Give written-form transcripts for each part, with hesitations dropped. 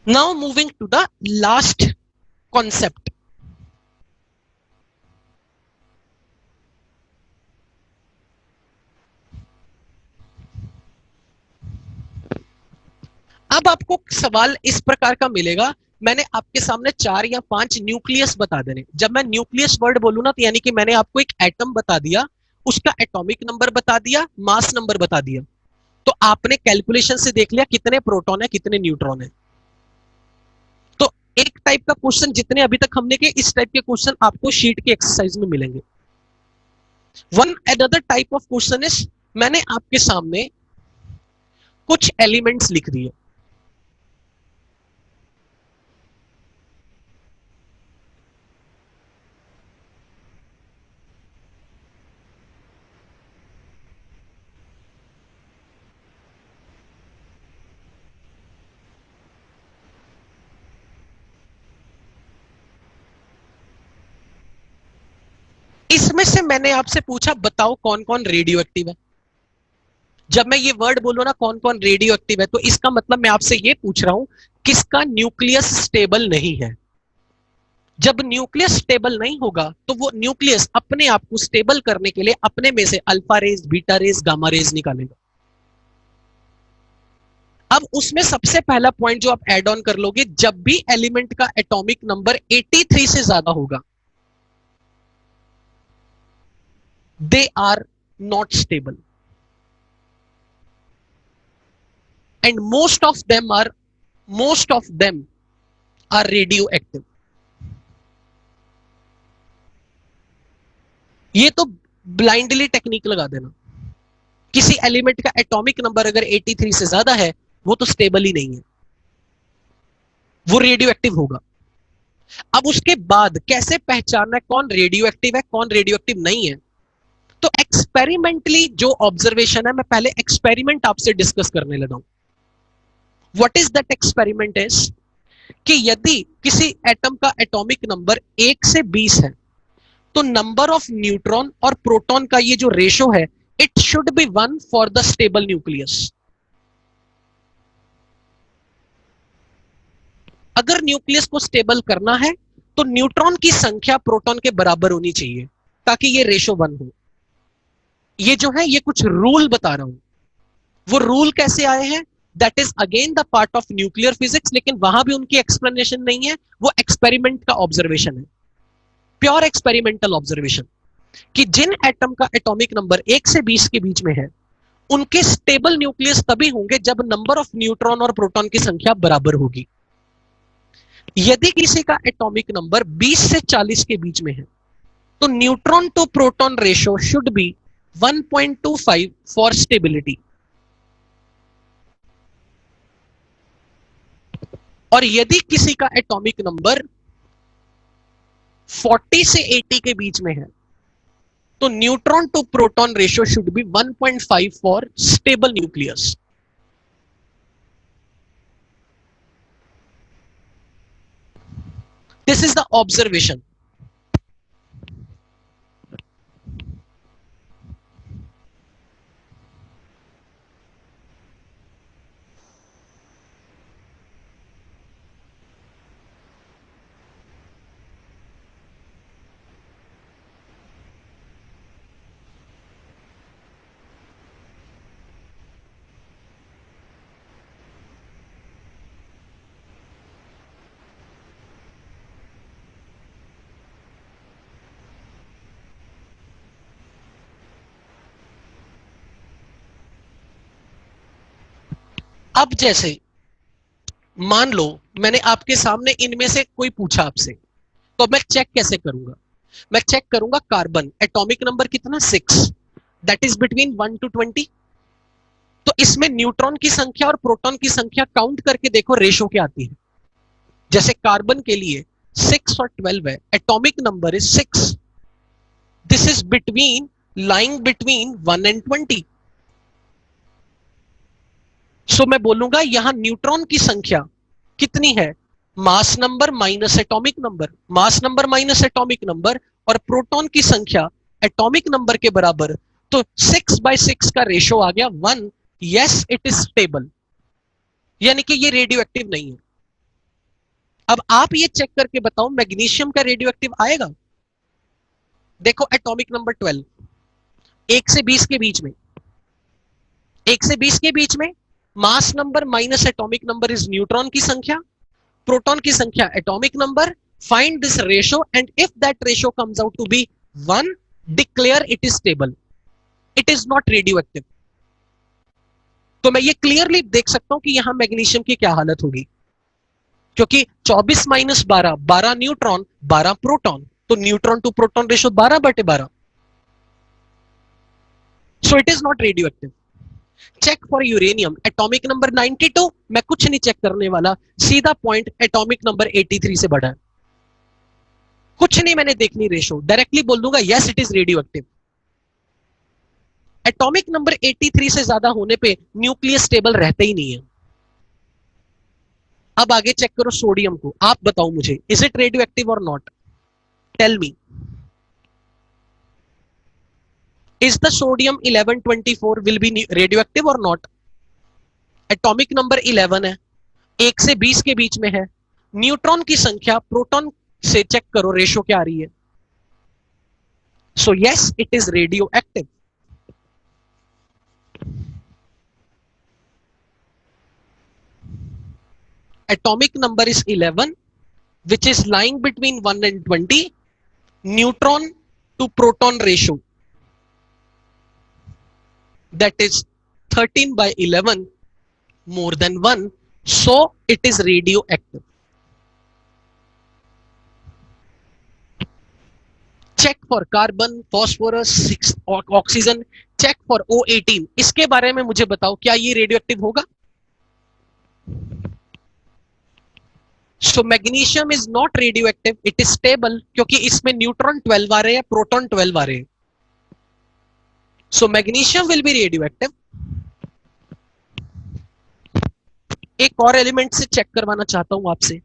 Now moving to the last concept. अब आपको सवाल इस प्रकार का मिलेगा, मैंने आपके सामने 4 या 5 न्यूक्लियस बता देने। जब मैं न्यूक्लियस वर्ड बोलूं ना, तो यानी कि मैंने आपको एक एटम बता दिया, उसका एटॉमिक नंबर बता दिया, मास नंबर बता दिया, तो आपने कैलकुलेशन से देख लिया कितने प्रोटॉन है कितने न्यूट्रॉन है। तो एक टाइप का क्वेश्चन जितने अभी तक हमने किए, इस टाइप के क्वेश्चन आपको शीट की एक्सरसाइज में मिलेंगे। One another type of question is, मैंने आपके सामने कुछ एलिमेंट्स लिख दिए, इसमें से मैंने आपसे पूछा बताओ कौन कौन रेडियो एक्टिव है। जब मैं ये वर्ड बोलूं ना कौन कौन रेडियो एक्टिव है, तो इसका मतलब मैं आपसे ये पूछ रहा हूं किसका न्यूक्लियस स्टेबल नहीं है। जब न्यूक्लियस स्टेबल नहीं होगा तो वो न्यूक्लियस अपने आप को स्टेबल करने के लिए अपने में से alpha rays, beta rays, gamma rays निकालेगा। अब उसमें सबसे पहला पॉइंट जो आप ऐड ऑन कर लोगे, जब भी एलिमेंट का एटॉमिक नंबर 83 से ज्यादा होगा, they are not stable and most of them are radioactive. ये तो ब्लाइंडली टेक्निक लगा देना, किसी एलिमेंट का एटॉमिक नंबर अगर 83 से ज्यादा है, वो तो स्टेबल ही नहीं है, वो रेडियो एक्टिव होगा। अब उसके बाद कैसे पहचानना है कौन रेडियो एक्टिव है कौन रेडियो एक्टिव नहीं है, तो एक्सपेरिमेंटली जो ऑब्जर्वेशन है, मैं पहले एक्सपेरिमेंट आपसे डिस्कस करने लगा हूं। What is that experiment is, कि यदि किसी एटम का एटॉमिक नंबर 1 से 20 है, तो नंबर ऑफ न्यूट्रॉन और प्रोटॉन का ये जो रेशो है, it should be 1 for the stable nucleus. अगर न्यूक्लियस को स्टेबल करना है तो न्यूट्रॉन की संख्या प्रोटॉन के बराबर होनी चाहिए, ताकि ये रेशो 1 हो। ये जो है ये कुछ रूल बता रहा हूं। वो रूल कैसे आए हैं, that is again the part of nuclear physics, लेकिन वहां भी उनकी एक्सप्लेनेशन नहीं है, वो एक्सपेरिमेंट का ऑब्जर्वेशन है, प्योर एक्सपेरिमेंटल ऑब्जर्वेशन, कि जिन एटम का एटॉमिक नंबर 1 से 20 के बीच में है, उनके स्टेबल न्यूक्लियस तभी होंगे जब नंबर ऑफ न्यूट्रॉन और प्रोटॉन की संख्या बराबर होगी। यदि किसी का एटॉमिक नंबर 20 से 40 के बीच में है, तो neutron to proton ratio should be 1.25 for stability. और यदि किसी का एटॉमिक नंबर 40 से 80 के बीच में है, तो neutron to proton ratio should be 1.5 for stable nucleus. This is the observation. अब जैसे मान लो मैंने आपके सामने इनमें से कोई पूछा आपसे, तो मैं चेक कैसे करूंगा, मैं चेक करूंगा कार्बन एटॉमिक नंबर कितना 6, दैट इज बिटवीन 1 to 20। तो इसमें न्यूट्रॉन की संख्या और प्रोटॉन की संख्या काउंट करके देखो रेशो क्या आती है। जैसे कार्बन के लिए 6 और 12 है, atomic number is 6, this is between, lying between 1 and 20। सो मैं बोलूंगा यहां न्यूट्रॉन की संख्या कितनी है, मास नंबर माइनस एटॉमिक नंबर, मास नंबर माइनस एटॉमिक नंबर, और प्रोटॉन की संख्या एटॉमिक नंबर के बराबर, तो 6/6 का रेशो आ गया 1। यस इट इज स्टेबल, यानी कि ये रेडियो एक्टिव नहीं है। अब आप ये चेक करके बताओ मैग्नीशियम का रेडियो एक्टिव आएगा? देखो एटॉमिक नंबर 12, 1 से 20 के बीच में, 1 से 20 के बीच में mass number minus atomic number is neutron की संख्या, प्रोटॉन की संख्या atomic number, find this ratio and if that ratio comes out to be 1 declare it is stable, it is not radioactive. तो मैं ये क्लियरली देख सकता हूं कि यहां मैग्नीशियम की क्या हालत होगी, क्योंकि 24 माइनस 12, 12 न्यूट्रॉन 12 प्रोटॉन, तो neutron to proton ratio 12/12, so it is not radioactive. Check for uranium atomic number 92, मैं कुछ नहीं चेक करने वाला, सीधा पॉइंट एटॉमिक नंबर 83 से बड़ा है, कुछ नहीं मैंने देखनी रेशो, डायरेक्टली बोल दूंगा yes it is radio active. Atomic number 83 से ज्यादा होने पे न्यूक्लियस स्टेबल रहते ही नहीं है। अब आगे चेक करो सोडियम को, आप बताओ मुझे इज इट रेडियो एक्टिव और not, tell me. Is the sodium 1124 will be radioactive और नॉट? एटॉमिक नंबर 11 है, 1 से 20 के बीच में है, न्यूट्रॉन की संख्या प्रोटॉन से चेक करो रेशो क्या आ रही है, so yes it is radio active. Atomic number is 11, which is lying between 1 and 20. Neutron to proton ratio, that is 13/11, more than 1, so it is radioactive. Check for carbon, phosphorus, oxygen, check for O18. इसके बारे में मुझे बताओ क्या ये radioactive होगा? So magnesium is not radioactive, it is stable, क्योंकि इसमें न्यूट्रॉन 12 आ रहे हैं, प्रोटॉन 12 आ रहे हैं, so magnesium will be radioactive. एक और एलिमेंट से चेक करवाना चाहता हूं आपसे,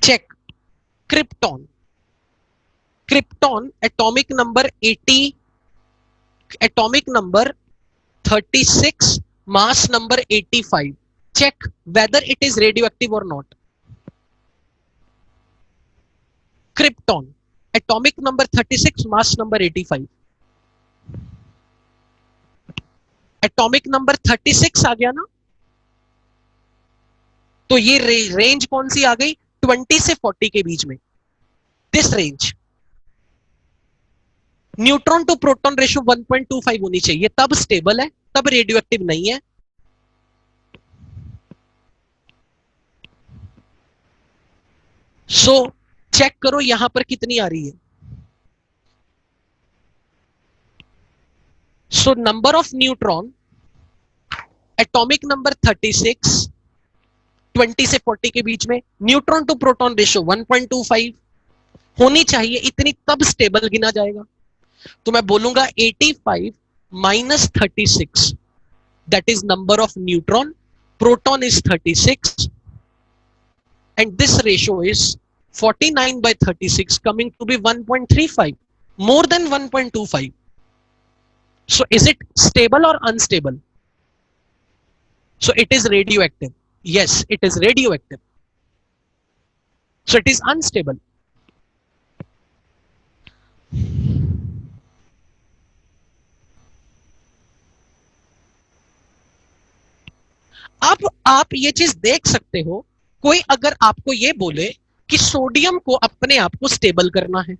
check krypton. Krypton atomic number 80, atomic number 36, mass number 85, check whether it is radioactive or not. Krypton atomic number 36, mass number 85, atomic number 36 आ गया ना, तो ये रेंज कौन सी आ गई, 20 से 40 के बीच में, this range. Neutron to proton ratio 1.25 होनी चाहिए, तब स्टेबल है, तब रेडियोएक्टिव नहीं है। सो चेक करो यहां पर कितनी आ रही है। So number of neutron atomic number 36, 20 से 40 के बीच में, न्यूट्रॉन टू प्रोटॉन रेशियो 1.25 होनी चाहिए, इतनी तब स्टेबल गिना जाएगा। तो मैं बोलूंगा 85 minus 36, that is number of neutron, proton is 36 and this ratio is 49/36 coming to be 1.35, more than 1.25. So is it stable or unstable? So it is radioactive. Yes, it is radioactive. So it is unstable. अब आप ये चीज देख सकते हो, कोई अगर आपको ये बोले कि सोडियम को अपने आप को स्टेबल करना है,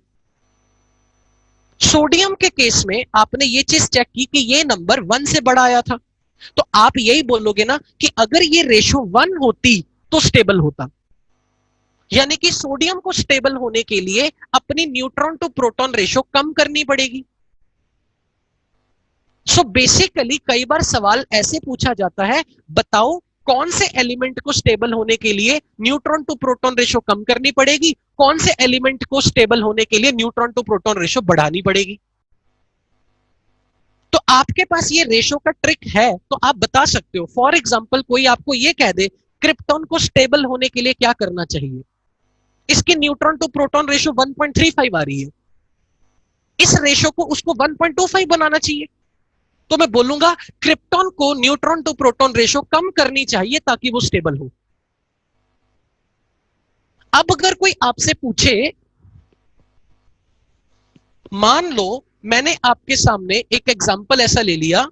सोडियम के केस में आपने ये चीज चेक की कि ये नंबर 1 से बड़ा आया था, तो आप यही बोलोगे ना कि अगर ये रेशो 1 होती तो स्टेबल होता, यानी कि सोडियम को स्टेबल होने के लिए अपनी न्यूट्रॉन टू प्रोटॉन रेशो कम करनी पड़ेगी। सो बेसिकली कई बार सवाल ऐसे पूछा जाता है, बताओ कौन से एलिमेंट को स्टेबल होने के लिए न्यूट्रॉन टू प्रोटॉन रेशो कम करनी पड़ेगी, कौन से एलिमेंट को स्टेबल होने के लिए न्यूट्रॉन टू प्रोटॉन रेशो बढ़ानी पड़ेगी। तो आपके पास ये रेशो का ट्रिक है, तो आप बता सकते हो। फॉर एग्जांपल कोई आपको ये कह दे क्रिप्टॉन को स्टेबल होने के लिए क्या करना चाहिए? इसकी न्यूट्रॉन टू प्रोटॉन रेशो 1.35 आ रही है, इस रेशो को उसको 1.25 बनाना चाहिए। तो मैं बोलूंगा क्रिप्टॉन को न्यूट्रॉन टू प्रोटॉन रेशो कम करनी चाहिए ताकि वो स्टेबल हो। अब अगर कोई आपसे पूछे, मान लो मैंने आपके सामने एक एग्जांपल ऐसा ले लिया,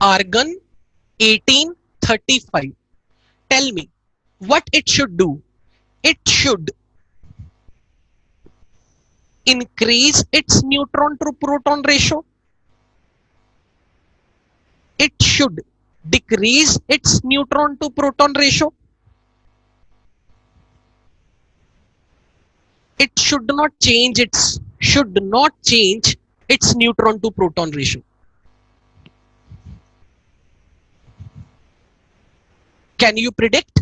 argon 1835. Tell me what it should do. It should increase its neutron to proton ratio. It should decrease its neutron to proton ratio. It should not change its neutron to proton ratio. Can you predict?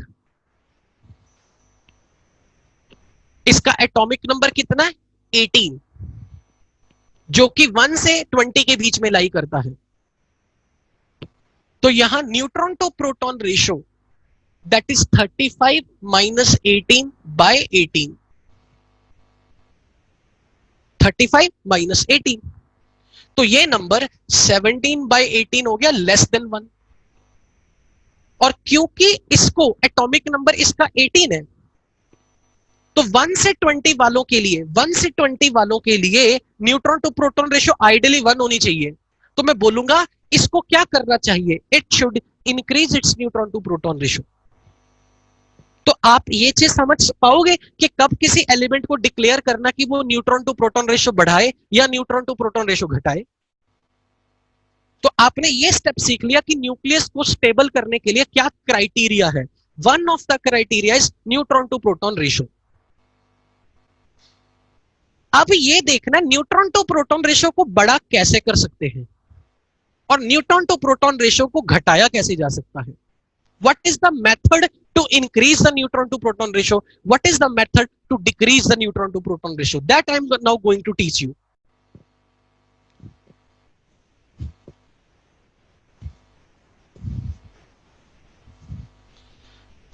इसका atomic number कितना है? 18, जो कि 1 से 20 के बीच में लाई करता है। तो यहां neutron to proton ratio that is 35 माइनस 18 बाय 18, 35 माइनस 18, तो ये नंबर 17 बाय 18 हो गया, लेस देन 1। और क्योंकि इसको एटॉमिक नंबर इसका 18 है, तो 1 से 20 वालों के लिए, 1 से 20 वालों के लिए neutron to proton ratio ideally 1 होनी चाहिए। तो मैं बोलूंगा इसको क्या करना चाहिए? It should increase its neutron to proton ratio. तो आप ये चीज समझ पाओगे कि कब किसी एलिमेंट को डिक्लेयर करना कि वो न्यूट्रॉन टू प्रोटॉन रेशो बढ़ाए या न्यूट्रॉन टू प्रोटॉन रेशो घटाए। तो आपने ये स्टेप सीख लिया कि न्यूक्लियस को स्टेबल करने के लिए क्या क्राइटेरिया है। One of the criteria is neutron to proton ratio. अब ये देखना न्यूट्रॉन टू प्रोटॉन रेशो को बड़ा कैसे कर सकते हैं और न्यूट्रॉन टू प्रोटॉन रेशो को घटाया कैसे जा सकता है। What is the method to increase the neutron to proton ratio, what is the method to decrease the neutron to proton ratio, that I am now going to teach you.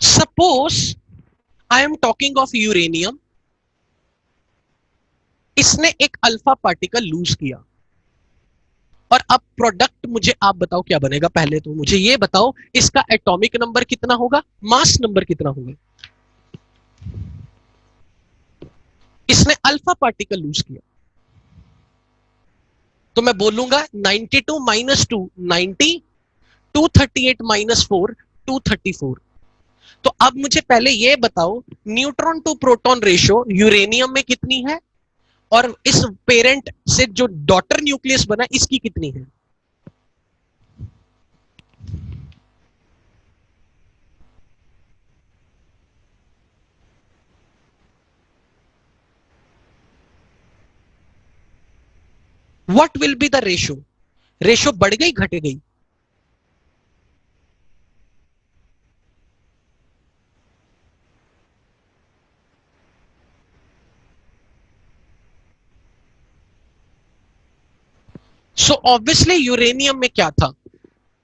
Suppose I am talking of uranium, इसने एक alpha particle loose किया और अब product मुझे आप बताओ क्या बनेगा। पहले तो मुझे ये बताओ इसका एटॉमिक नंबर कितना होगा, मास नंबर कितना होगा। इसने अल्फा पार्टिकल लूज किया तो मैं बोलूंगा 92 माइनस 2 90, 238 माइनस 4 234। तो अब मुझे पहले ये बताओ neutron to proton ratio uranium में कितनी है और इस पेरेंट से जो डॉटर न्यूक्लियस बना इसकी कितनी है। What will be the ratio? Ratio बढ़ गई घट गई? सो ऑब्वियसली यूरेनियम में क्या था,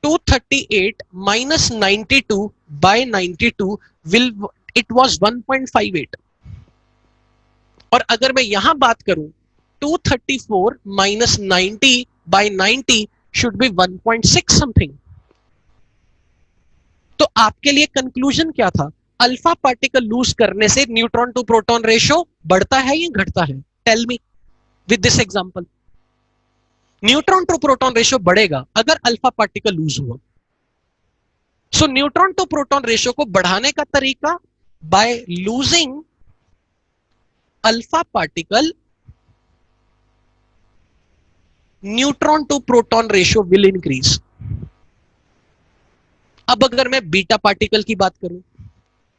238 माइनस 92 बाय 92 विल इट वाज 1.58। और अगर मैं यहां बात करूं 234 माइनस 90 बाय 90 शुड बी 1.6 समथिंग। तो आपके लिए कंक्लूजन क्या था? अल्फा पार्टिकल लूज करने से न्यूट्रॉन टू प्रोटॉन रेशो बढ़ता है या घटता है? Tell me with this example. Neutron to proton ratio बढ़ेगा अगर अल्फा पार्टिकल लूज हुआ। So neutron to proton ratio को बढ़ाने का तरीका, by losing alpha particle neutron to proton ratio will increase. अब अगर मैं बीटा पार्टिकल की बात करूं,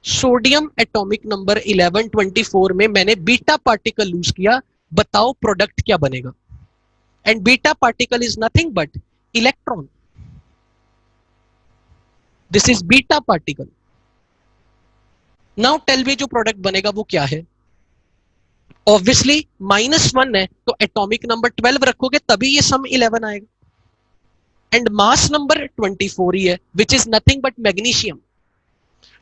सोडियम एटॉमिक नंबर 1124 में मैंने बीटा पार्टिकल लूज किया, बताओ प्रोडक्ट क्या बनेगा। And beta particle is nothing but electron. This is beta particle. Now tell me जो प्रोडक्ट बनेगा वो क्या है? ऑब्वियसली -1 है तो एटॉमिक नंबर 12 रखोगे तभी ये सम 11 आएगा एंड मास नंबर 24 ही है which is nothing but magnesium.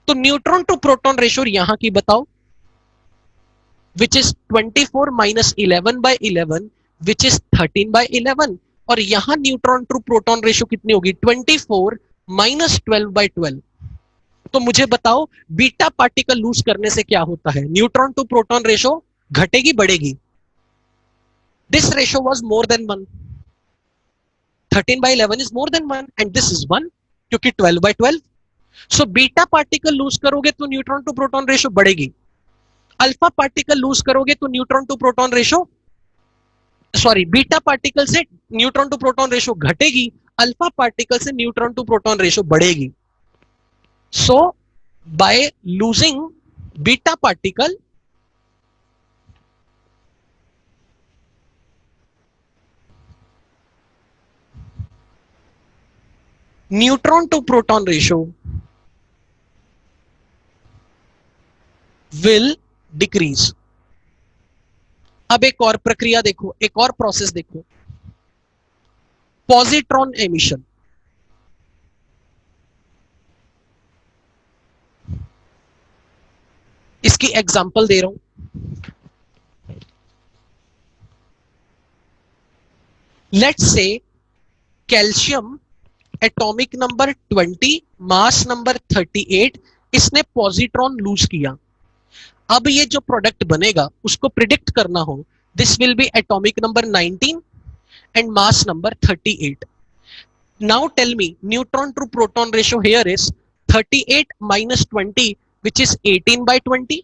तो न्यूट्रॉन टू प्रोटॉन रेशियो यहां की बताओ, which is 24 minus 11/11 which is 13/11 और यहां न्यूट्रॉन टू प्रोटॉन रेशियो कितनी होगी 24 माइनस 12/12। तो मुझे बताओ बीटा पार्टिकल लूज करने से क्या होता है? न्यूट्रॉन टू प्रोटॉन रेशियो घटेगी बढ़ेगी? This ratio was more than 1, 13/11 is more than 1 and this is 1 क्योंकि 12/12। सो बीटा पार्टिकल लूज करोगे तो न्यूट्रॉन टू प्रोटॉन रेशियो बढ़ेगी, अल्फा पार्टिकल लूज करोगे तो neutron to proton ratio sorry beta particle से neutron to proton ratio घटेगी, alpha particle से neutron to proton ratio बढ़ेगी। So by losing beta particle neutron to proton ratio will decrease. अब एक और प्रक्रिया देखो, एक और प्रोसेस देखो, पॉजिट्रॉन एमिशन। इसकी एग्जांपल दे रहा हूं। Let's say calcium atomic number 20 mass number 38 इसने पॉजिट्रॉन लूज किया। अब ये जो प्रोडक्ट बनेगा उसको प्रिडिक्ट करना हो, this will be atomic number 19 and mass number 38। Now tell me neutron to proton ratio here is 38 minus 20 which is 18/20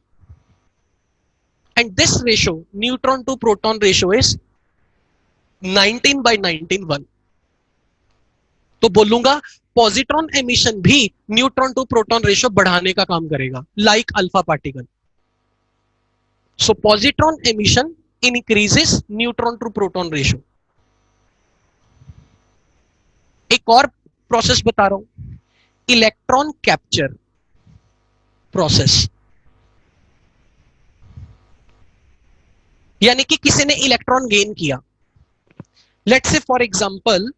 and this ratio neutron to proton ratio is 19/19 1। तो बोलूंगा पॉजिट्रॉन एमिशन भी neutron to proton ratio बढ़ाने का काम करेगा like alpha particle. So positron emission increases neutron to proton ratio. एक और process बता रहा हूं, इलेक्ट्रॉन कैप्चर प्रोसेस। यानी कि किसी ने इलेक्ट्रॉन गेन किया, let's say for example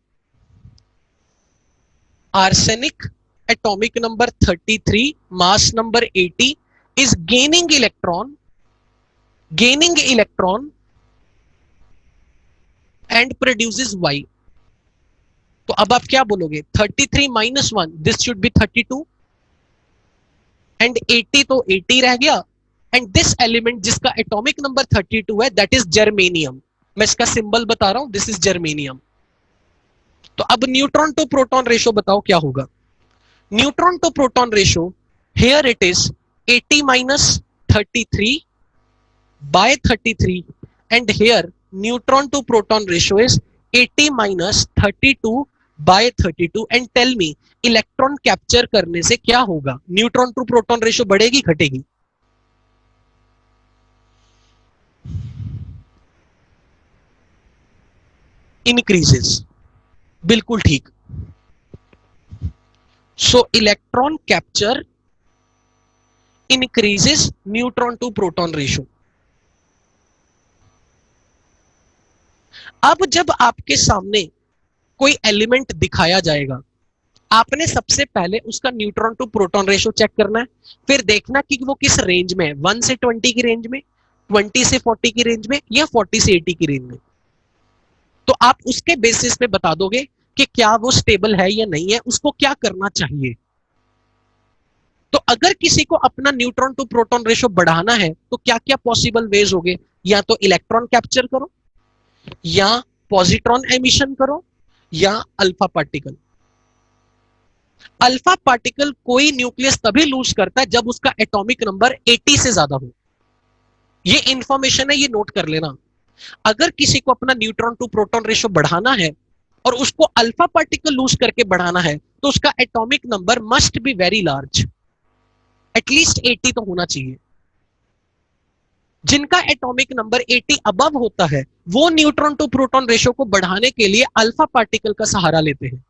arsenic atomic number 33 mass number 80 is gaining electron and produces Y। तो अब आप क्या बोलोगे 33 minus 1 this should be 32 and 80 तो 80 रह गया and this element जिसका एटॉमिक नंबर 32 है that is जर्मेनियम। मैं इसका सिंबल बता रहा हूं, दिस इज जर्मेनियम। तो अब न्यूट्रॉन टू प्रोटॉन रेशियो बताओ क्या होगा? Neutron to proton ratio here it is 80 minus 33 by 33 and here neutron to proton ratio is 80 minus 32 by 32 and tell me electron capture करने से क्या होगा? न्यूट्रॉन टू प्रोटॉन रेशियो बढ़ेगी घटेगी? Increases. बिल्कुल ठीक। So electron capture increases neutron to proton ratio. अब जब आपके सामने कोई एलिमेंट दिखाया जाएगा, आपने सबसे पहले उसका neutron to proton ratio check करना है, फिर देखना कि वो किस रेंज में है, 1 से 20 की रेंज में, 20 से 40 की रेंज में या 40 से 80 की रेंज में। तो आप उसके बेसिस पे बता दोगे कि क्या वो स्टेबल है या नहीं है, उसको क्या करना चाहिए। तो अगर किसी को अपना न्यूट्रॉन टू प्रोटॉन रेशियो बढ़ाना है तो क्या क्या पॉसिबल वेज होंगे? या तो इलेक्ट्रॉन कैप्चर करो, या पॉजिट्रॉन एमिशन करो, या अल्फा पार्टिकल। अल्फा पार्टिकल कोई न्यूक्लियस तभी लूज करता है जब उसका एटॉमिक नंबर 80 से ज्यादा हो। ये इंफॉर्मेशन है, ये नोट कर लेना। अगर किसी को अपना न्यूट्रॉन टू प्रोटॉन रेशियो बढ़ाना है और उसको अल्फा पार्टिकल लूज करके बढ़ाना है तो उसका atomic number must be very large, at least 80 तो होना चाहिए। जिनका एटॉमिक नंबर 80 अबव होता है वो न्यूट्रॉन टू प्रोटॉन रेशियो को बढ़ाने के लिए अल्फा पार्टिकल का सहारा लेते हैं।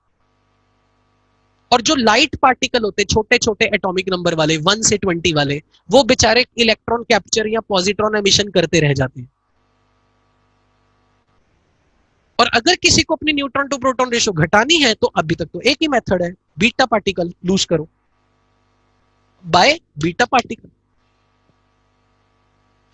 और जो लाइट पार्टिकल होते छोटे छोटे एटॉमिक नंबर वाले 1 से 20 वाले, वो बेचारे इलेक्ट्रॉन कैप्चर या पॉजिट्रॉन एमिशन करते रह जाते हैं। और अगर किसी को अपनी न्यूट्रॉन टू प्रोटॉन रेशो घटानी है तो अभी तक तो एक ही मेथड है, बीटा पार्टिकल लूज करो by beta particle.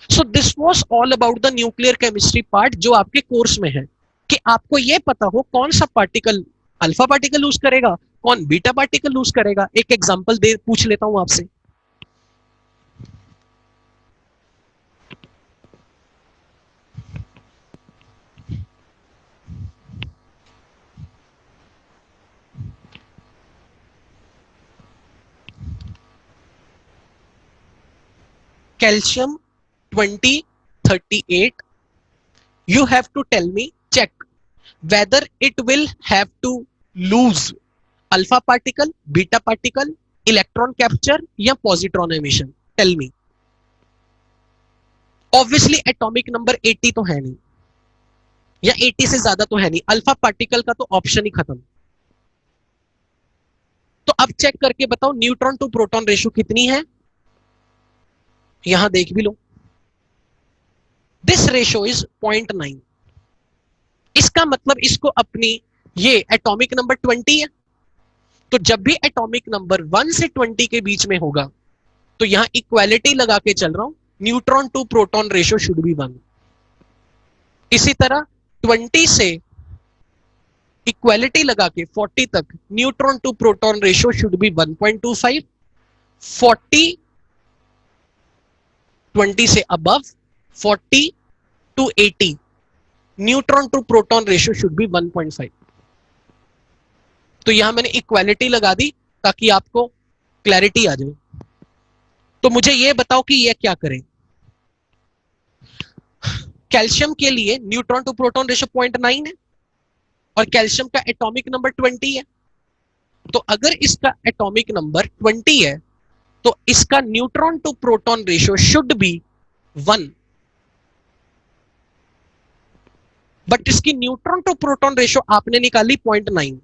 So this was all about the nuclear chemistry part जो आपके कोर्स में है, कि आपको यह पता हो कौन सा पार्टिकल अल्फा पार्टिकल लूज करेगा, कौन बीटा पार्टिकल लूज करेगा। एक एग्जांपल दे पूछ लेता हूं आपसे। Calcium 2038, you have to tell me, check whether it will have to lose alpha particle, beta particle, electron capture या positron emission. Tell me. Obviously atomic number 80 तो है नहीं, या 80 से ज्यादा तो है नहीं, अल्फा पार्टिकल का तो ऑप्शन ही खत्म। तो अब चेक करके बताओ न्यूट्रॉन टू प्रोटॉन रेशियो कितनी है, यहां देख भी लो। This ratio is 0.9। इसका मतलब इसको अपनी ये एटॉमिक नंबर 20 है, तो जब भी एटॉमिक नंबर 1 से 20 के बीच में होगा तो यहां इक्वालिटी लगा के चल रहा हूं, neutron to proton ratio should be 1। इसी तरह 20 से इक्वालिटी लगा के 40 तक neutron to proton ratio should be 1.25। 40 20 से above 40 to 80 neutron to proton ratio should be 1.5। तो यहां मैंने इक्वालिटी लगा दी ताकि आपको क्लैरिटी आ जाए। तो मुझे यह बताओ कि यह क्या करें। कैल्शियम के लिए न्यूट्रॉन टू प्रोटॉन रेशियो 0.9 है और कैल्शियम का एटॉमिक नंबर 20 है। तो अगर इसका एटॉमिक नंबर 20 है तो इसका neutron to proton ratio should be 1। But इसकी न्यूट्रॉन टू प्रोटॉन रेशियो आपने निकाली 0.9।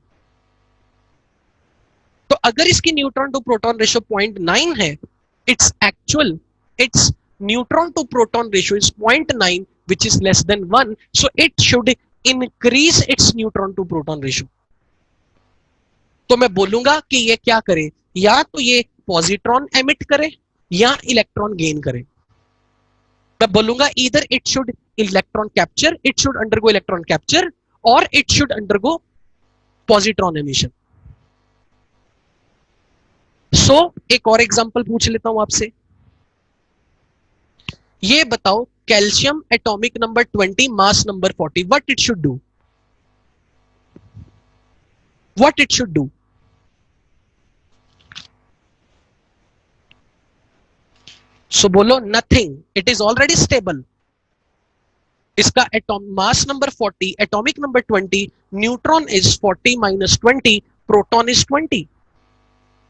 तो अगर इसकी न्यूट्रॉन टू प्रोटॉन रेशियो 0.9 है, its neutron to proton ratio is 0.9 which is less than 1, so it should increase its neutron to proton ratio। तो मैं बोलूंगा कि ये क्या करे, या तो ये पॉजिट्रॉन एमिट करे या इलेक्ट्रॉन गेन करे। मैं बोलूंगा either it should electron capture, it should undergo electron capture, और it should undergo positron emission. So एक और एग्जांपल पूछ लेता हूं आपसे। ये बताओ calcium atomic number 20, mass number 40, what it should do, what it should do. So बोलो nothing, it is already stable. इसका mass number 40, atomic number 20, neutron is 40 minus 20, proton is 20।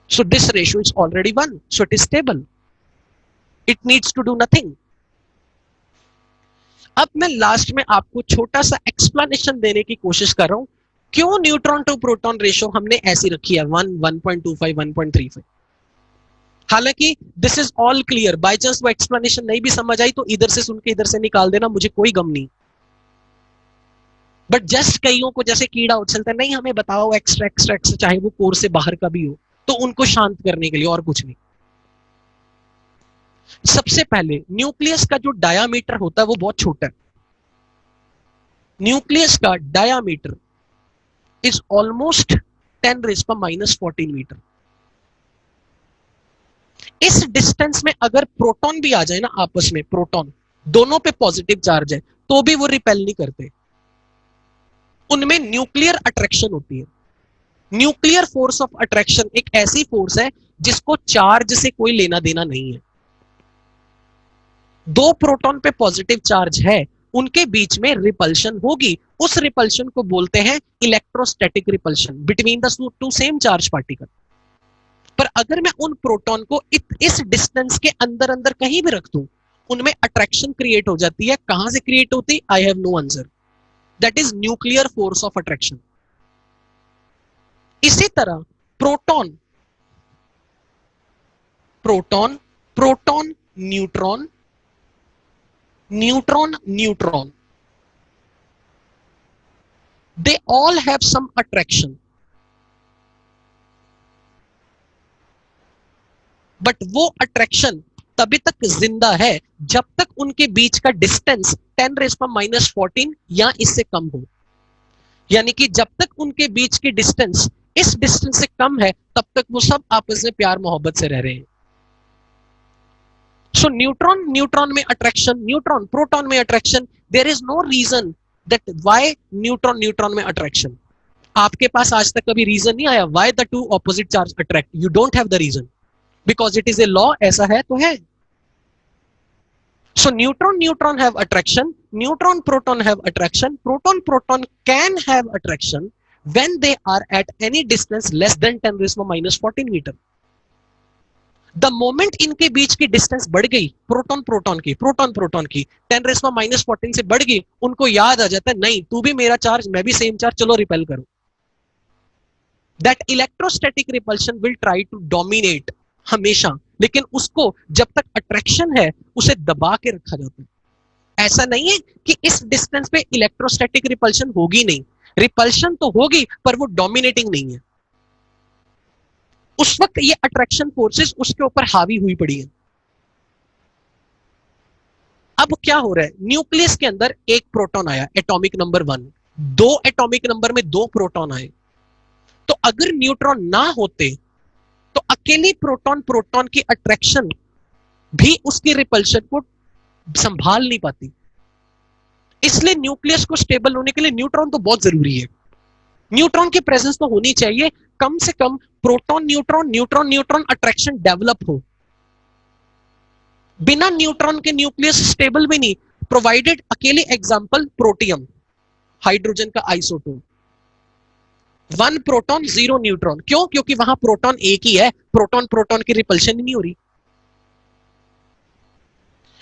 So this ratio is already 1, so it is stable. It needs to do nothing. अब मैं last में आपको छोटा सा explanation देने की कोशिश कर रहा हूं, क्यों न्यूट्रॉन टू प्रोटॉन रेशियो हमने ऐसी रखी है 1, 1.25, 1.35। हालांकि this is all clear, by chance वो एक्सप्लेनेशन नहीं भी समझ आई तो इधर से सुन के इधर से निकाल देना, मुझे कोई गम नहीं। बट जस्ट कईयों को जैसे कीड़ा उछलता है, नहीं हमें बताओ एक्स्ट्रा एक्स्ट्रा एक्स्ट्रा, चाहे वो कोर से बाहर का भी हो, तो उनको शांत करने के लिए, और कुछ नहीं। सबसे पहले न्यूक्लियस का जो डायामीटर होता है वो बहुत छोटा है। न्यूक्लियस का डायामीटर इज ऑलमोस्ट 10⁻⁻14 मीटर। इस डिस्टेंस में अगर प्रोटॉन भी आ जाए ना आपस में, प्रोटॉन दोनों पे पॉजिटिव चार्ज है, तो भी वो रिपेल नहीं करते। उनमें न्यूक्लियर अट्रैक्शन होती है। न्यूक्लियर फोर्स ऑफ अट्रैक्शन एक ऐसी फोर्स है जिसको चार्ज से कोई लेना देना नहीं है। दो प्रोटॉन पे पॉजिटिव चार्ज है, उनके बीच में रिपल्शन होगी, उस रिपल्शन को बोलते हैं electrostatic repulsion between the two same charge particle. पर अगर मैं उन प्रोटॉन को इस डिस्टेंस के अंदर अंदर कहीं भी रख दूं, उनमें अट्रैक्शन क्रिएट हो जाती है। कहां से क्रिएट होती? I have no answer, that is nuclear force of attraction. इसी तरह proton, proton, proton, neutron, neutron, neutron, they all have some attraction, but वो अट्रैक्शन तभी तक जिंदा है जब तक उनके बीच का डिस्टेंस 10⁻⁻14 या इससे कम हो। यानी कि जब तक उनके बीच की डिस्टेंस इस डिस्टेंस से कम है तब तक वो सब आपस में प्यार मोहब्बत से रह रहे हैं। सो न्यूट्रॉन न्यूट्रॉन में अट्रैक्शन, न्यूट्रॉन प्रोटॉन में attraction, there is no reason that why neutron neutron में अट्रैक्शन। आपके पास आज तक कभी रीजन नहीं आया why the two opposite charge attract, you don't have the reason, because it is a law, ऐसा है तो है। So neutron neutron have attraction, neutron proton have attraction, proton proton can have attraction when they are at any distance less than 10⁻⁻14 metre. The moment इनके बीच की distance बढ़ गई proton proton की 10⁻⁻14 से बढ़ गई, उनको याद आ जाता है नहीं तू भी मेरा चार्ज मैं भी सेम चार्ज, चलो रिपेल करो। That electrostatic repulsion will try to dominate हमेशा, लेकिन उसको जब तक अट्रैक्शन है उसे दबा के रखा जाता है। ऐसा नहीं है कि इस डिस्टेंस पे इलेक्ट्रोस्टैटिक रिपल्शन होगी नहीं, रिपल्शन तो होगी पर वो डोमिनेटिंग नहीं है। उस वक्त ये अट्रैक्शन फोर्सेस उसके ऊपर हावी हुई पड़ी है। अब क्या हो रहा है, न्यूक्लियस के अंदर एक प्रोटॉन आया एटॉमिक नंबर 1, दो एटॉमिक नंबर में दो प्रोटॉन आए, तो अगर न्यूट्रॉन ना होते तो अकेली प्रोटॉन प्रोटॉन की अट्रैक्शन भी उसकी रिपल्शन को संभाल नहीं पाती। इसलिए न्यूक्लियस को स्टेबल होने के लिए न्यूट्रॉन तो बहुत जरूरी है। न्यूट्रॉन की प्रेजेंस तो होनी चाहिए, कम से कम proton neutron neutron neutron attraction develop हो। बिना न्यूट्रॉन के न्यूक्लियस स्टेबल भी नहीं, प्रोवाइडेड अकेले एग्जांपल प्रोटियम, हाइड्रोजन का आइसोटोप, 1 प्रोटॉन 0 न्यूट्रॉन। क्यों? क्योंकि वहां प्रोटॉन एक ही है, प्रोटॉन प्रोटॉन की रिपल्शन ही नहीं हो रही।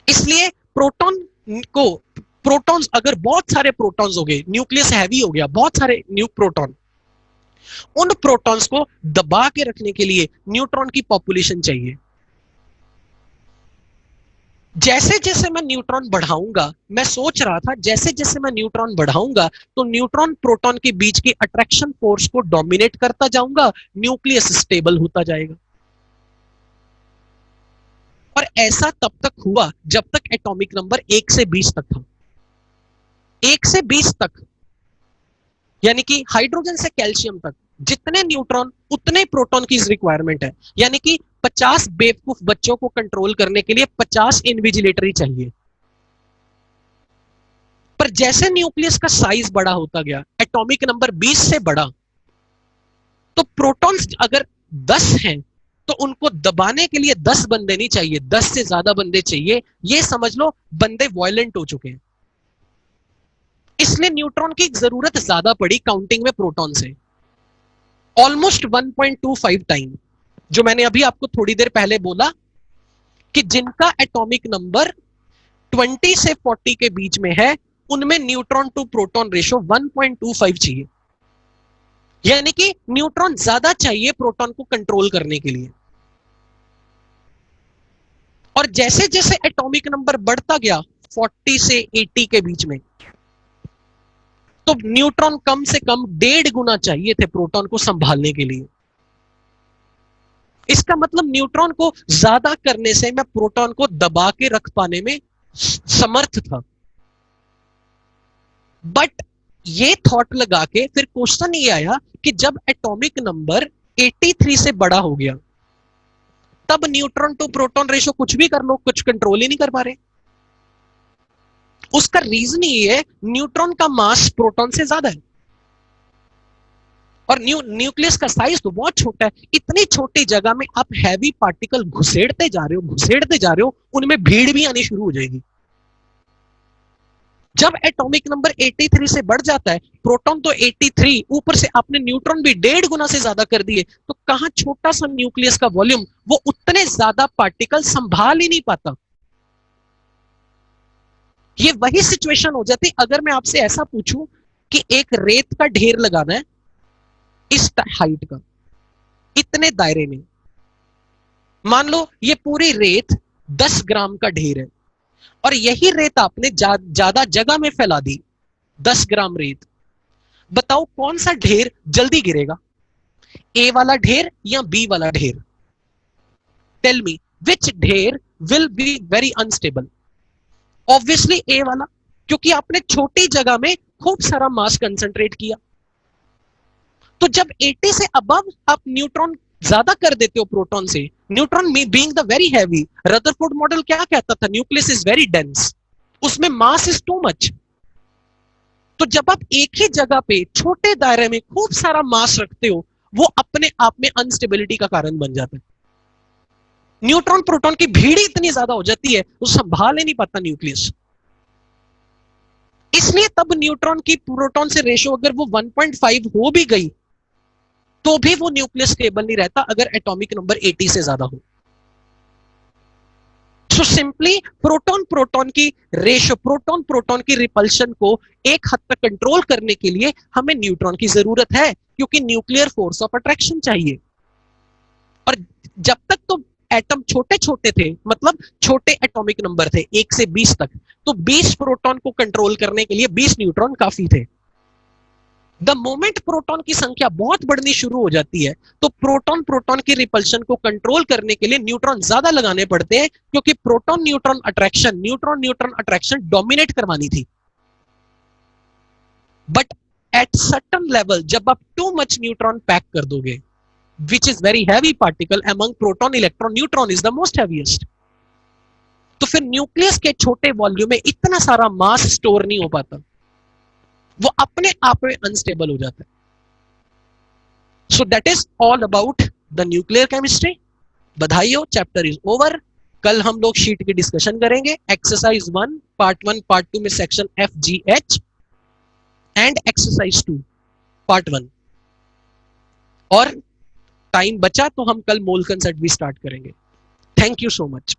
इसलिए प्रोटॉन को, प्रोटॉन्स अगर बहुत सारे प्रोटॉन्स हो गए, न्यूक्लियस हैवी हो गया, बहुत सारे न्यू प्रोटॉन, उन प्रोटॉन्स को दबा के रखने के लिए न्यूट्रॉन की पॉपुलेशन चाहिए। जैसे जैसे मैं न्यूट्रॉन बढ़ाऊंगा, मैं सोच रहा था जैसे जैसे मैं न्यूट्रॉन बढ़ाऊंगा तो न्यूट्रॉन प्रोटॉन के बीच की अट्रैक्शन फोर्स को डोमिनेट करता जाऊंगा, न्यूक्लियस स्टेबल होता जाएगा। और ऐसा तब तक हुआ जब तक एटॉमिक नंबर 1 से 20 तक था। 1 से 20 तक यानी कि हाइड्रोजन से कैल्शियम तक जितने न्यूट्रॉन उतने प्रोटॉन की रिक्वायरमेंट है। यानी कि 50 बेवकूफ बच्चों को कंट्रोल करने के लिए 50 इन्विजिलेटरी चाहिए। पर जैसे न्यूक्लियस का साइज बड़ा होता गया, एटॉमिक नंबर 20 से बड़ा, तो प्रोटॉन्स अगर 10 हैं तो उनको दबाने के लिए 10 बंदे नहीं चाहिए, 10 से ज्यादा बंदे चाहिए। ये समझ लो बंदे वायलेंट हो चुके हैं। इसलिए न्यूट्रॉन की जरूरत ज्यादा पड़ी काउंटिंग में प्रोटॉन से, ऑलमोस्ट 1.25 टाइम। जो मैंने अभी आपको थोड़ी देर पहले बोला कि जिनका एटॉमिक नंबर 20 से 40 के बीच में है उनमें न्यूट्रॉन टू प्रोटॉन रेशो 1.25 चाहिए। यानी कि न्यूट्रॉन ज्यादा चाहिए प्रोटॉन को कंट्रोल करने के लिए। और जैसे जैसे एटॉमिक नंबर बढ़ता गया 40 से 80 के बीच में, तो न्यूट्रॉन कम से कम 1.5 गुना चाहिए थे प्रोटॉन को संभालने के लिए। इसका मतलब न्यूट्रॉन को ज्यादा करने से मैं प्रोटॉन को दबा के रख पाने में समर्थ था। बट ये थॉट लगा के फिर क्वेश्चन ये आया कि जब एटॉमिक नंबर 83 से बड़ा हो गया तब न्यूट्रॉन टू प्रोटॉन रेशो कुछ भी कर लो, कुछ कंट्रोल ही नहीं कर पा रहे। उसका रीजन ये है न्यूट्रॉन का मास प्रोटॉन से ज्यादा है और न्यूक्लियस का साइज तो बहुत छोटा है। इतनी छोटी जगह में आप हैवी पार्टिकल घुसेड़ते जा रहे हो, उनमें भीड़ भी आनी शुरू हो जाएगी। जब एटॉमिक नंबर 83 से बढ़ जाता है, प्रोटॉन तो 83, ऊपर से आपने न्यूट्रॉन भी 1.5 गुना से ज्यादा कर दिए, तो कहां छोटा सा न्यूक्लियस का वॉल्यूम वो उतने ज्यादा पार्टिकल संभाल ही नहीं पाता। ये वही सिचुएशन हो जाती अगर मैं आपसे ऐसा पूछूं कि एक रेत का ढेर लगाना है इस हाइट का, इतने दायरे में। मान लो ये पूरी रेत 10 ग्राम का ढेर है और यही रेत आपने ज्यादा जगह में फैला दी, 10 ग्राम रेत। बताओ कौन सा ढेर जल्दी गिरेगा, ए वाला ढेर या बी वाला ढेर? Tell me which there will be very unstable? Obviously a वाला, क्योंकि आपने छोटी जगह में खूब सारा मास कंसंट्रेट किया। तो जब 80 से अबव आप न्यूट्रॉन ज्यादा कर देते हो प्रोटॉन से, neutron being the very heavy, Rutherford model क्या कहता था? न्यूक्लियस इज वेरी डेंस, उसमें मास इज टू मच। तो जब आप एक ही जगह पे छोटे दायरे में खूब सारा मास रखते हो, वो अपने आप में अनस्टेबिलिटी का कारण बन जाता है। न्यूट्रॉन प्रोटॉन की भीड़ इतनी ज्यादा हो जाती है, वो संभाल ही नहीं पाता न्यूक्लियस। इसलिए तब न्यूट्रॉन की प्रोटॉन से रेशो अगर वो 1.5 हो भी गई तो भी वो न्यूक्लियस स्टेबल नहीं रहता अगर एटॉमिक नंबर 80 से ज्यादा हो। सो सिंपली प्रोटॉन प्रोटॉन की रेशो, प्रोटॉन प्रोटॉन की रिपल्शन को एक हद तक कंट्रोल करने के लिए हमें न्यूट्रॉन की जरूरत है, क्योंकि न्यूक्लियर फोर्स ऑफ अट्रैक्शन चाहिए। और जब तक तो एटम छोटे छोटे थे, मतलब छोटे एटॉमिक नंबर थे 1 से 20 तक, तो 20 प्रोटॉन को कंट्रोल करने के लिए 20 न्यूट्रॉन काफी थे। द मोमेंट प्रोटॉन की संख्या बहुत बढ़नी शुरू हो जाती है, तो प्रोटॉन प्रोटॉन की रिपल्शन को कंट्रोल करने के लिए न्यूट्रॉन ज्यादा लगाने पड़ते हैं, क्योंकि प्रोटॉन न्यूट्रॉन अट्रैक्शन डोमिनेट करवानी थी। बट एट सर्टन लेवल जब आप टू मच न्यूट्रॉन पैक कर दोगे, which is very heavy particle among proton, electron, neutron is the most heaviest, तो फिर न्यूक्लियस के छोटे वॉल्यूम में इतना सारा मास स्टोर नहीं हो पाता, वो अपने आप में अनस्टेबल हो जाता है। So that is all about the nuclear chemistry. बधाई हो, चैप्टर इज ओवर। कल हम लोग शीट की डिस्कशन करेंगे, एक्सरसाइज 1 पार्ट 1 पार्ट 2 में section FGH and exercise 2 part 1। और टाइम बचा तो हम कल मोल कंसेप्ट भी स्टार्ट करेंगे। Thank you so much.